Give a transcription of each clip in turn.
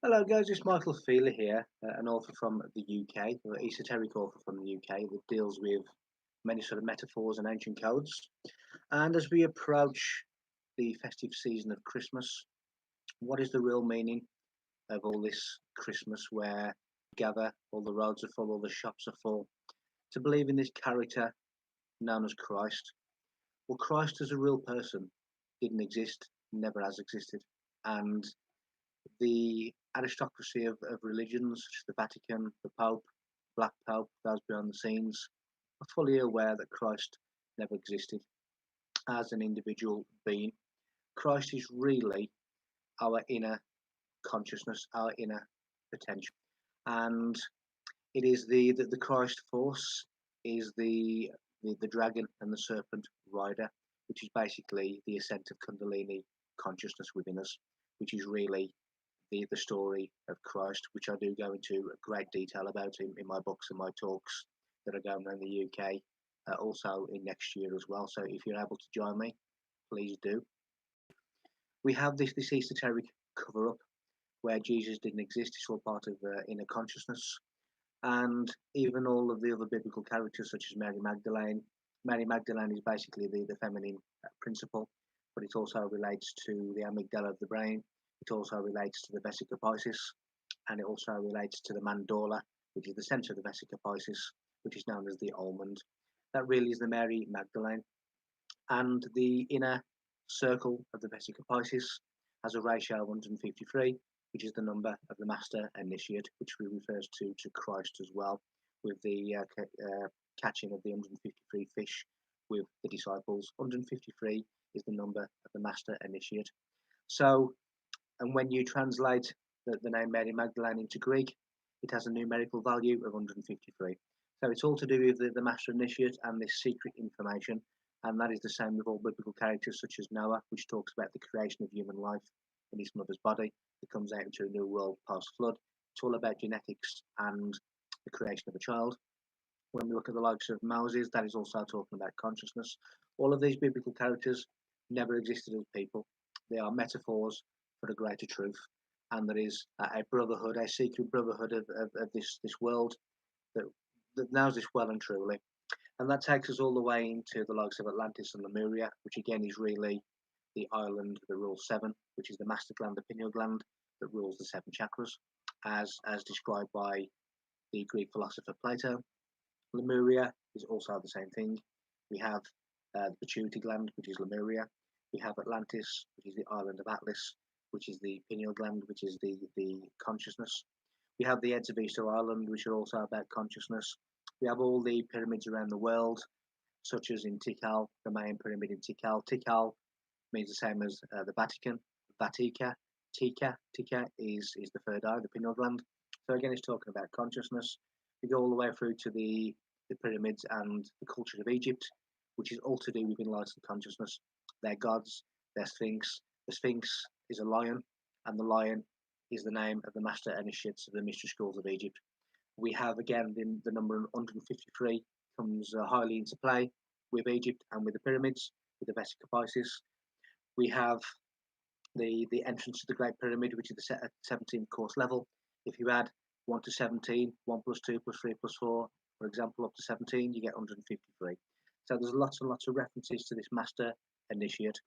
Hello guys, it's Michael Feeley here, an author from the UK, an esoteric author from the UK that deals with many sort of metaphors and ancient codes. And as we approach the festive season of Christmas, what is the real meaning of all this Christmas where we gather, all the roads are full, all the shops are full, to believe in this character known as Christ? Well, Christ as a real person didn't exist, never has existed. And the aristocracy of religions, such as the Vatican, the Pope, Black Pope, those behind the scenes, are fully aware that Christ never existed as an individual being. Christ is really our inner consciousness, our inner potential. And it is the Christ force is the dragon and the serpent rider, which is basically the ascent of Kundalini consciousness within us, which is really the story of Christ, which I do go into great detail about in my books and my talks that are going around the UK, also in next year as well. So if you're able to join me, please do. We have this esoteric cover up where Jesus didn't exist. It's all part of inner consciousness, and even all of the other biblical characters such as Mary Magdalene. Mary Magdalene is basically the feminine principle, but it also relates to the amygdala of the brain. It also relates to the vesica piscis, and it also relates to the mandorla, which is the center of the vesica piscis, which is known as the almond. That really is the Mary Magdalene. And the inner circle of the vesica piscis has a ratio of 153, which is the number of the master initiate, which refers to Christ as well, with the catching of the 153 fish with the disciples. 153 is the number of the master initiate. So, and when you translate the name Mary Magdalene into Greek, it has a numerical value of 153. So it's all to do with the master initiate and this secret information. And that is the same with all biblical characters such as Noah, which talks about the creation of human life in his mother's body that comes out into a new world post flood. It's all about genetics and the creation of a child. When we look at the likes of Moses, that is also talking about consciousness. All of these biblical characters never existed as people. They are metaphors for a greater truth. And there is a brotherhood, a secret brotherhood of this world that knows this well and truly. And that takes us all the way into the likes of Atlantis and Lemuria, which again is really the island that rules seven, which is the master gland, the pineal gland, that rules the seven chakras, as described by the Greek philosopher Plato. Lemuria is also the same thing. We have the pituitary gland, which is Lemuria. We have Atlantis, which is the island of Atlas, which is the pineal gland, which is the consciousness. We have the heads of Easter Island, which are also about consciousness. We have all the pyramids around the world, such as in Tikal, the main pyramid in Tikal. Tikal means the same as the Vatican. Vatica, Tika is the third eye, the pineal gland. So again, it's talking about consciousness. We go all the way through to the pyramids and the culture of Egypt, which is all to do with enlightened consciousness. Their gods, their sphinx. The sphinx is a lion, and the lion is the name of the master initiates of the mystery schools of Egypt. We have again the number 153 comes highly into play with Egypt and with the pyramids, with the vesica piscis. We have the entrance to the Great Pyramid, which is the 17th course level. If you add 1 to 17, 1 plus 2 plus 3 plus 4, for example, up to 17, you get 153. So there's lots and lots of references to this master initiate.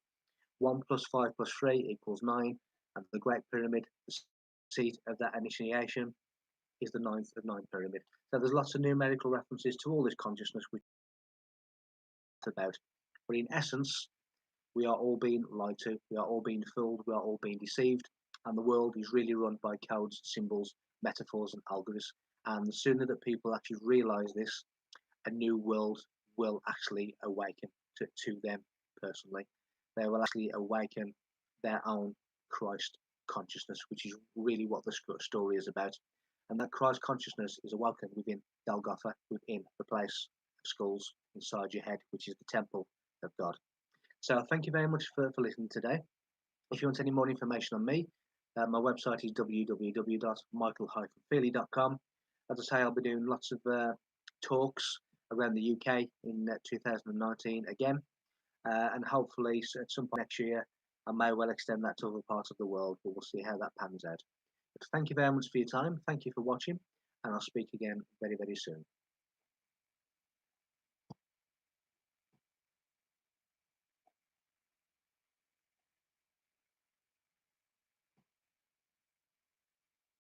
1 plus 5 plus 3 equals 9, and the Great Pyramid, the seat of that initiation, is the ninth of nine pyramid. So there's lots of numerical references to all this consciousness which it's about. But in essence, we are all being lied to, we are all being fooled, we are all being deceived, and the world is really run by codes, symbols, metaphors, and algorithms. And the sooner that people actually realize this, a new world will actually awaken to them personally. They will actually awaken their own Christ consciousness, which is really what the story is about. And that Christ consciousness is awoken within Golgotha, within the place of skulls inside your head, which is the temple of God. So thank you very much for listening today. If you want any more information on me, my website is www.michael-feeley.com. As I say, I'll be doing lots of talks around the UK in 2019 again, and hopefully at some point next year I may well extend that to other parts of the world, but we'll see how that pans out. But thank you very much for your time. Thank you for watching, and I'll speak again very, very soon.